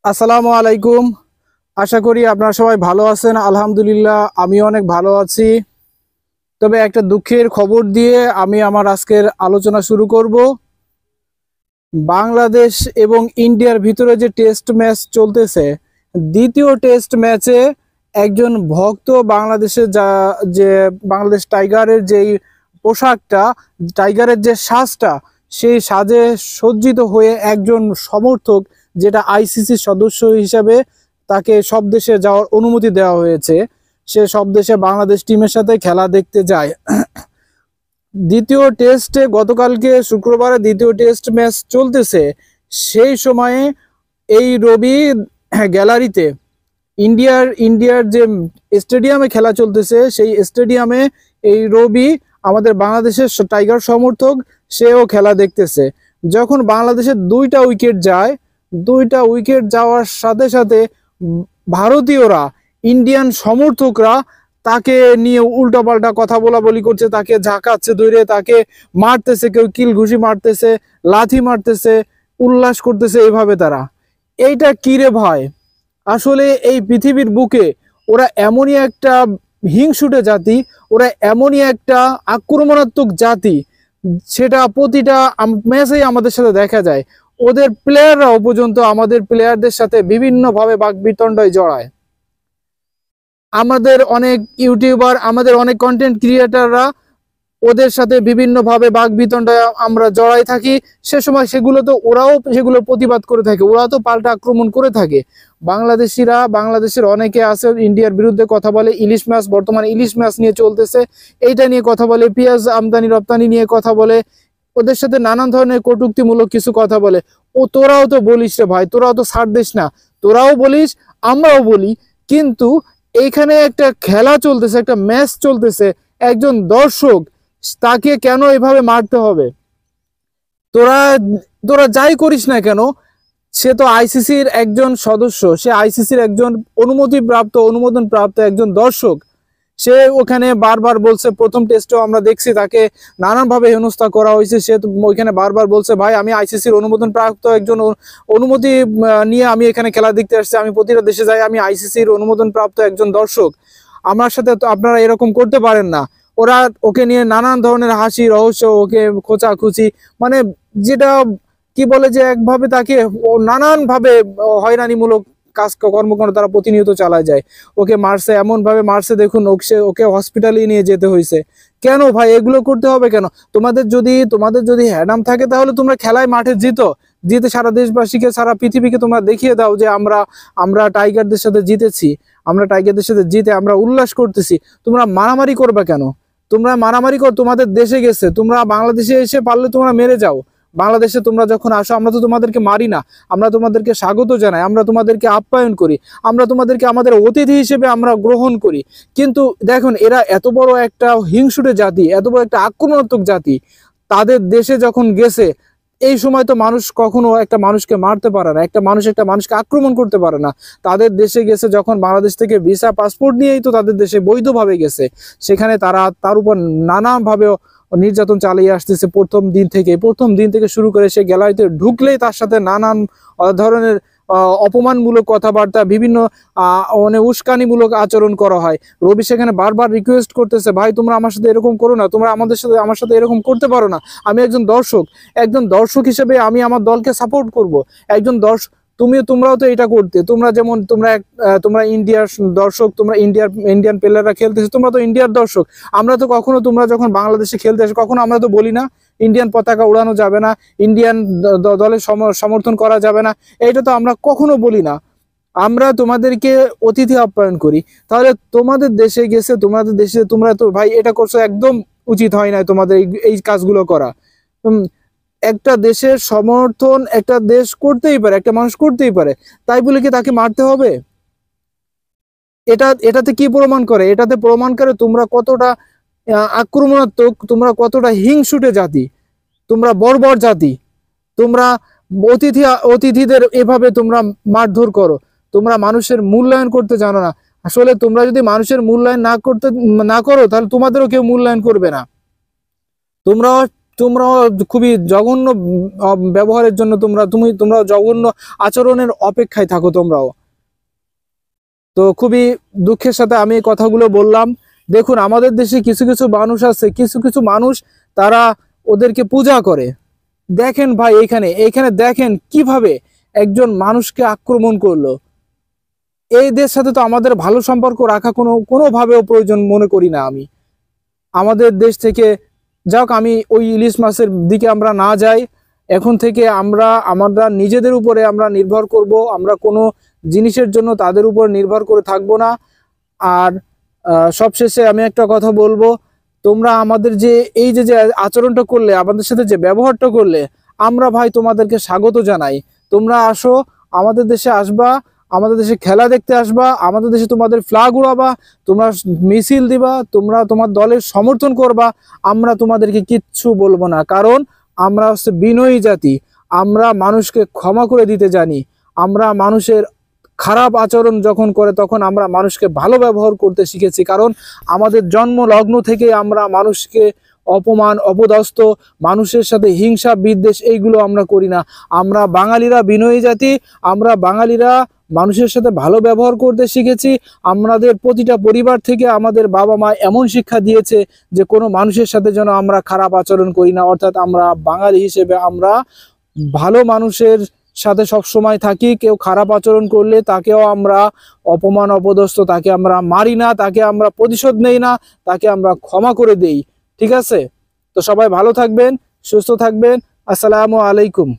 আসসালামু আলাইকুম। আশা করি আপনারা সবাই ভালো আছেন। আলহামদুলিল্লাহ আমি অনেক ভালো আছি। তবে একটা দুঃখের খবর দিয়ে আমি আমার আজকের আলোচনা শুরু করব। বাংলাদেশ এবং ইন্ডিয়ার ভিতরে যে টেস্ট ম্যাচ চলতেছে, দ্বিতীয় টেস্ট ম্যাচে একজন ভক্ত বাংলাদেশের যে বাংলাদেশ টাইগারের যেই পোশাকটা, টাইগারের যে সাজটা, সেই সাজে সজ্জিত হয়ে একজন সমর্থক, যেটা আইসিসির সদস্য হিসাবে তাকে সব দেশে যাওয়ার অনুমতি দেওয়া হয়েছে, সে সব দেশে বাংলাদেশ টিমের সাথে খেলা দেখতে যায়। দ্বিতীয় টেস্টে গতকালকে শুক্রবারে দ্বিতীয় টেস্ট ম্যাচ চলতেছে, সেই সময়ে এই রবি গ্যালারিতে ইন্ডিয়ার যে স্টেডিয়ামে খেলা চলতেছে, সেই স্টেডিয়ামে এই রবি আমাদের বাংলাদেশের টাইগার সমর্থক, সেও খেলা দেখতেছে। যখন বাংলাদেশের দুইটা উইকেট যাওয়ার সাথে সাথে ভারতীয়রা, ইন্ডিয়ান সমর্থকরা তাকে নিয়ে উল্টাপাল্টা কথা বলি করছে, তাকে ঝাঁকাচ্ছে ধরে, তাকে মারতেছে, কেউ কিল ঘুষি মারতেছে, লাথি মারতেছে, উল্লাস করতেছে এইভাবে তারা। এইটা কি রে ভাই? আসলে এই পৃথিবীর বুকে ওরা এমনই একটা হিংসুটে জাতি, ওরা এমনই একটা আক্রমণাত্মক জাতি, সেটা প্রতিটা ম্যাচেই আমাদের সাথে দেখা যায়। ওদের প্লেয়াররাও পর্যন্ত আমাদের প্লেয়ারদের সাথে বিভিন্নভাবে বাকবিতণ্ডায় জড়ায়। আমাদের অনেক ইউটিউবার, আমাদের অনেক কন্টেন্ট ক্রিয়েটাররা ওদের সাথে বিভিন্নভাবে বাকবিতণ্ডায় আমরা জড়াই থাকি। সে সময় ওরাও সেগুলো প্রতিবাদ করে থাকে, ওরাও তো পাল্টা আক্রমণ করে থাকে। বাংলাদেশের অনেকে আছে ইন্ডিয়ার বিরুদ্ধে কথা বলে, ইলিশ মাছ, বর্তমানে ইলিশ মাছ নিয়ে চলতেছে, এইটা নিয়ে কথা বলে, পেঁয়াজ আমদানি রপ্তানি নিয়ে কথা বলে, ওদের সাথে নানান ধরনের কটূক্তিমূলক কিছু কথা বলে। তোরাও তো বলিস রে ভাই, তোরাও তো ছাড় দিস না, তোরাও বলিস, আমরাও বলি। কিন্তু এইখানে একটা খেলা চলতেছে, একটা ম্যাচ চলতেছে, একজন দর্শক, তাকে কেন এভাবে মারতে হবে? তোরা তোরা যাই করিস না কেন, সে তো আইসিসির একজন সদস্য, সে আইসিসির একজন অনুমোদন প্রাপ্ত একজন দর্শক। সে ওখানে বারবার বলছে, প্রথম টেস্টেও আমরা দেখছি তাকে নানানভাবে হেনস্থা করা হয়েছে, সে ওইখানে বারবার বলছে, ভাই আমি আইসিসির অনুমোদন প্রাপ্ত একজন, অনুমতি নিয়ে আমি এখানে খেলা দেখতে আসছি, আমি প্রতিটা দেশে যাই, আমি আইসিসির অনুমোদন প্রাপ্ত একজন দর্শক, আমার সাথে তো আপনারা এরকম করতে পারেন না। ওরা ওকে নিয়ে নানান ধরনের হাসি রহস্য, ওকে খোঁচাখুচি, মানে যেটা কি বলে যে একভাবে তাকে নানান ভাবে হয়রানিমূলক কর্মকাণ্ড তারা প্রতিনিয়ত চালায় যায়। ওকে মারছে, এমন ভাবে মারছে, দেখুন ওকে হসপিটালে নিয়ে যেতে হয়েছে। কেন ভাই এগুলো করতে হবে কেন? তোমাদের যদি হ্যাডাম থাকে, তাহলে তোমরা খেলায় মাঠে জিতে সারা দেশবাসীকে, সারা পৃথিবীকে তোমরা দেখিয়ে দাও যে আমরা টাইগারদের সাথে জিতেছি, আমরা টাইগারদের সাথে জিতে আমরা উল্লাস করতেছি। তোমরা মারামারি করবে কেন? তোমরা মারামারি কর, তোমাদের দেশে গেছে, তোমরা বাংলাদেশে এসে পারলে তোমরা মেরে যাও। বাংলাদেশে তোমরা যখন আসো, আমরা তো তোমাদেরকে মারি না, আমরা তোমাদেরকে স্বাগত জানাই, আমরা তোমাদেরকে আপ্যায়ন করি, আমরা তোমাদেরকে আমাদের অতিথি হিসেবে আমরা গ্রহণ করি। কিন্তু দেখুন, এরা এত বড় একটা হিংসুটে জাতি, এত বড় একটা আক্রমণাত্মক জাতি, তাদের দেশে যখন গেছে, এই সময় তো মানুষ কখনো একটা মানুষকে মারতে পারে না, একটা মানুষকে আক্রমণ করতে পারে না। তাদের দেশে গেছে যখন, বাংলাদেশ থেকে ভিসা পাসপোর্ট নিয়েই তো তাদের দেশে বৈধভাবে গেছে, সেখানে তার উপর নানাভাবে নির্যাতন চালিয়ে আসতেছে। প্রথম দিন থেকে শুরু করে, সে গ্যালারিতে ঢুকলেই তার সাথে নানান ধরনের অপমানমূলক কথাবার্তা, বিভিন্ন মানে উস্কানিমূলক আচরণ করা হয়। রবি সেখানে বারবার রিকোয়েস্ট করতেছে, ভাই তোমরা আমার সাথে এরকম করো না, তোমরা আমার সাথে এরকম করতে পারো না। আমি একজন দর্শক হিসেবে আমি আমার দলকে সাপোর্ট করব। একজন দর্শক, তোমরাও তো এটা করতে, তোমরা ইন্ডিয়ার দর্শক, তোমরা ইন্ডিয়ান প্লেয়াররা খেলতেছে, তোমরা তো ইন্ডিয়ার দর্শক। আমরা তো কখনো, তোমরা যখন বাংলাদেশে খেলতে আসে, কখনো আমরা তো বলি না ইন্ডিয়ান পতাকা উড়ানো যাবে না, ইন্ডিয়ান দলের সমর্থন করা যাবে না, এইটা তো আমরা কখনো বলি না। আমরা তোমাদেরকে অতিথি আপ্যায়ন করি। তাহলে তোমাদের দেশে গেছে, তোমরা তো ভাই এটা করছো, একদম উচিত হয় না তোমাদের এই কাজগুলো করা। একটা দেশের সমর্থন একটা দেশ করতেই পারে, একটা মানুষ করতেই পারে, তাই বলে কি তাকে মারতে হবে? এটাতে কি প্রমাণ করে? এটাতে প্রমাণ করে তোমরা কতটা আক্রমণাত্মক, তোমরা কতটা হিংসুটে জাতি, তোমরা বর্বর জাতি। তোমরা অতিথিদের এভাবে তোমরা মারধর করো, তোমরা মানুষের মূল্যায়ন করতে জানো না। আসলে তোমরা যদি মানুষের মূল্যায়ন না করো, তাহলে তোমাদেরও কেউ মূল্যায়ন করবে না। তোমরা তোমরাও খুবই জঘন্য ব্যবহারের জন্য তোমরা জঘন্য আচরণের অপেক্ষায় থাকো তোমরাও। তো খুবই দুঃখের সাথে আমি এই কথাগুলো বললাম। দেখুন আমাদের দেশে কিছু কিছু মানুষ আছে, কিছু কিছু মানুষ তারা ওদেরকে পূজা করে। দেখেন ভাই এখানে দেখেন কিভাবে একজন মানুষকে আক্রমণ করলো। এই দেশ সাথে তো আমাদের ভালো সম্পর্ক রাখা কোনোভাবেও প্রয়োজন মনে করি না আমি। আমাদের দেশ থেকে যাক, আমি ওই ইলিশ মাছের দিকে আমরা না যাই। এখন থেকে আমরা নিজেদের উপরে আমরা নির্ভর করব। আমরা কোনো জিনিসের জন্য তাদের উপর নির্ভর করে থাকবো না। আর সবশেষে আমি একটা কথা বলবো, তোমরা আমাদের যে এই যে যে আচরণটা করলে, আমাদের সাথে যে ব্যবহারটা করলে, আমরা ভাই তোমাদেরকে স্বাগত জানাই। তোমরা আসো, আমাদের দেশে আসবা, আমাদের দেশে খেলা দেখতে আসবা, আমাদের দেশে তোমাদের ফ্ল্যাগ উড়াবা, তোমরা মিছিল দিবা, তোমরা তোমার দলের সমর্থন করবা। আমরা তোমাদেরকে কিচ্ছু বলবো না, কারণ আমরা হচ্ছে বিনয়ী জাতি। আমরা মানুষকে ক্ষমা করে দিতে জানি। আমরা মানুষের খারাপ আচরণ যখন করে তখন আমরা মানুষকে ভালো ব্যবহার করতে শিখেছি, কারণ আমাদের জন্ম লগ্ন থেকে আমরা মানুষকে অপমান অপদস্থ, মানুষের সাথে হিংসা বিদ্বেষ এইগুলো আমরা করি না। আমরা বাঙালিরা বিনয়ী জাতি। আমরা বাঙালিরা মানুষের সাথে ভালো ব্যবহার করতে শিখেছি। আমাদের প্রতিটা পরিবার থেকে আমাদের বাবা মা এমন শিক্ষা দিয়েছে যে কোনো মানুষের সাথে যেন আমরা খারাপ আচরণ করি না। অর্থাৎ আমরা বাঙালি হিসেবে আমরা ভালো মানুষের সাথে সবসময় থাকি। কেউ খারাপ আচরণ করলে তাকেও আমরা অপমান অপদস্থ, তাকে আমরা মারি না, তাকে আমরা প্রতিশোধ নেই না, তাকে আমরা ক্ষমা করে দেই। ঠিক আছে? তো সবাই ভালো থাকবেন, সুস্থ থাকবেন। আসসালামু আলাইকুম।